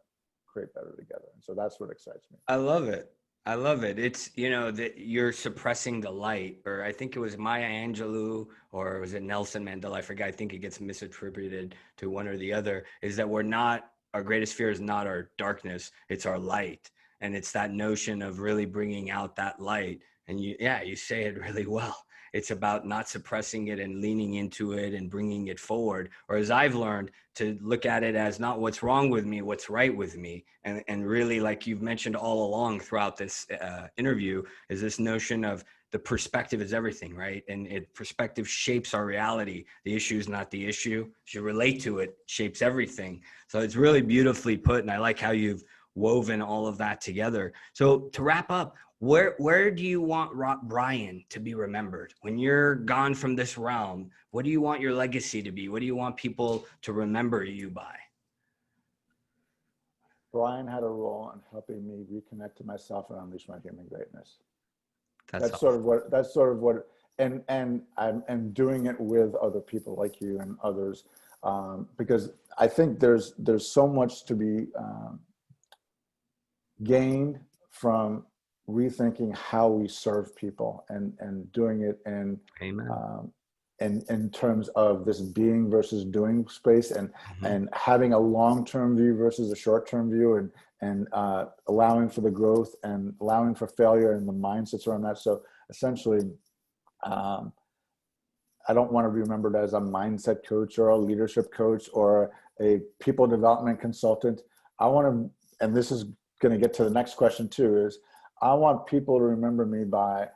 create better together. And so that's what excites me. I love it. I love it. It's, that you're suppressing the light, or I think it was Maya Angelou, or was it Nelson Mandela? I forget. I think it gets misattributed to one or the other, is that our greatest fear is not our darkness, it's our light. And it's that notion of really bringing out that light. And you say it really well. It's about not suppressing it and leaning into it and bringing it forward. Or as I've learned, to look at it as not what's wrong with me, what's right with me. And really, like you've mentioned all along throughout this interview, is this notion of the perspective is everything, right? And perspective shapes our reality. The issue is not the issue. As you relate to it, shapes everything. So it's really beautifully put. And I like how you've woven all of that together. So to wrap up, where do you want Brian to be remembered? When you're gone from this realm, what do you want your legacy to be? What do you want people to remember you by? Brian had a role in helping me reconnect to myself and unleash my human greatness. That's sort of what, and I'm doing it with other people like you and others, because I think there's so much to be gained from rethinking how we serve people and doing it in terms of this being versus doing space and having a long-term view versus a short-term view and allowing for the growth and allowing for failure and the mindsets around that. So essentially, I don't want to be remembered as a mindset coach or a leadership coach or a people development consultant. I want to, and this is going to get to the next question too, is I want people to remember me by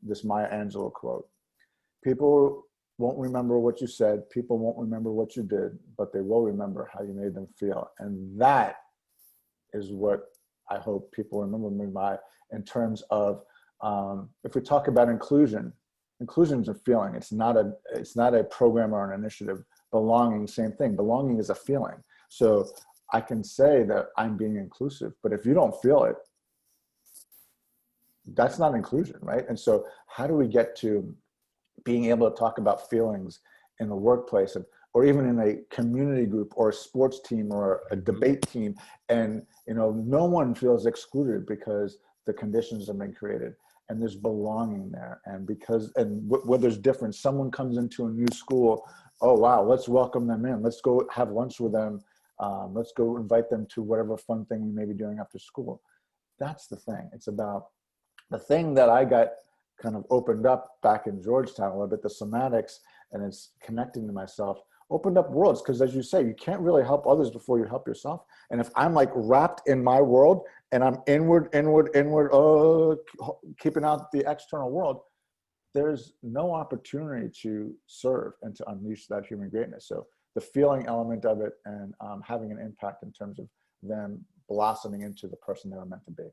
this Maya Angelou quote. People won't remember what you said, people won't remember what you did, but they will remember how you made them feel. And that is what I hope people remember me by in terms of, if we talk about inclusion is a feeling. It's not a program or an initiative. Belonging, same thing. Belonging is a feeling. So I can say that I'm being inclusive, but if you don't feel it, that's not inclusion, right? And so how do we get to being able to talk about feelings in the workplace or even in a community group or a sports team or a debate team, and no one feels excluded because the conditions have been created and there's belonging there, and where there's difference, someone comes into a new school, oh wow, let's welcome them in, let's go have lunch with them, let's go invite them to whatever fun thing we may be doing after school. That's the thing. It's about the thing that I got kind of opened up back in Georgetown a little bit, the somatics, and it's connecting to myself, opened up worlds. Because as you say, you can't really help others before you help yourself. And if I'm like wrapped in my world and I'm inward, keeping out the external world, there's no opportunity to serve and to unleash that human greatness. So the feeling element of it and having an impact in terms of them blossoming into the person they were meant to be.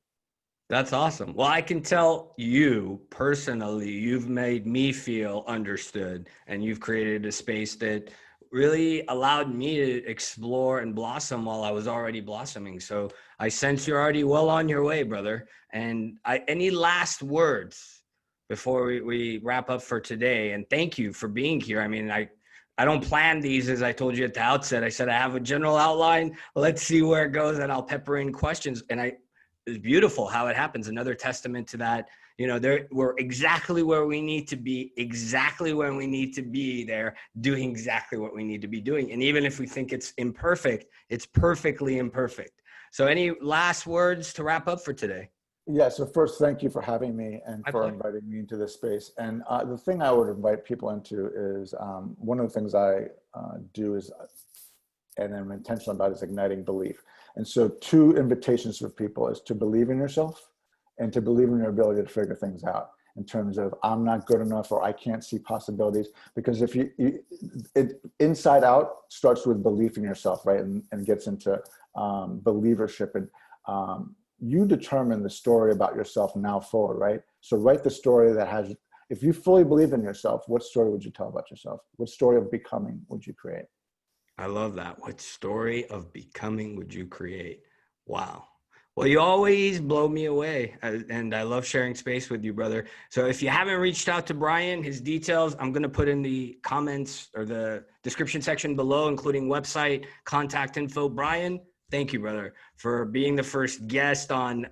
That's awesome. Well, I can tell you personally, you've made me feel understood, and you've created a space that really allowed me to explore and blossom while I was already blossoming. So I sense you're already well on your way, brother. And any last words before we wrap up for today? And thank you for being here. I mean, I don't plan these, as I told you at the outset. I said I have a general outline. Let's see where it goes, and I'll pepper in questions. And it's beautiful how it happens. Another testament to that. We're exactly where we need to be, exactly when we need to be there, doing exactly what we need to be doing. And even if we think it's imperfect, it's perfectly imperfect. So any last words to wrap up for today? Yeah, so first, thank you for having me and My for pleasure. inviting me into this space. And the thing I would invite people into is one of the things I do is, and I'm intentional about, is igniting belief. And so two invitations for people is to believe in yourself and to believe in your ability to figure things out in terms of I'm not good enough or I can't see possibilities. Because if it inside out starts with belief in yourself, right? And gets into believership. And you determine the story about yourself now forward, right? So write the story that has, if you fully believe in yourself, what story would you tell about yourself? What story of becoming would you create? I love that. What story of becoming would you create? Wow. Well, you always blow me away, and I love sharing space with you, brother. So if you haven't reached out to Brian, his details, I'm going to put in the comments or the description section below, including website, contact info. Brian, thank you, brother, for being the first guest on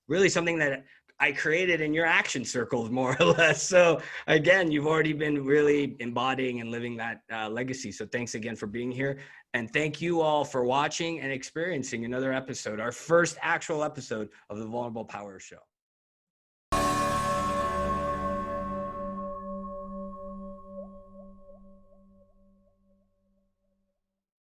really something that I created in your action circles, more or less. So again, you've already been really embodying and living that legacy. So thanks again for being here. And thank you all for watching and experiencing another episode, our first actual episode of the Vulnerable Power Show.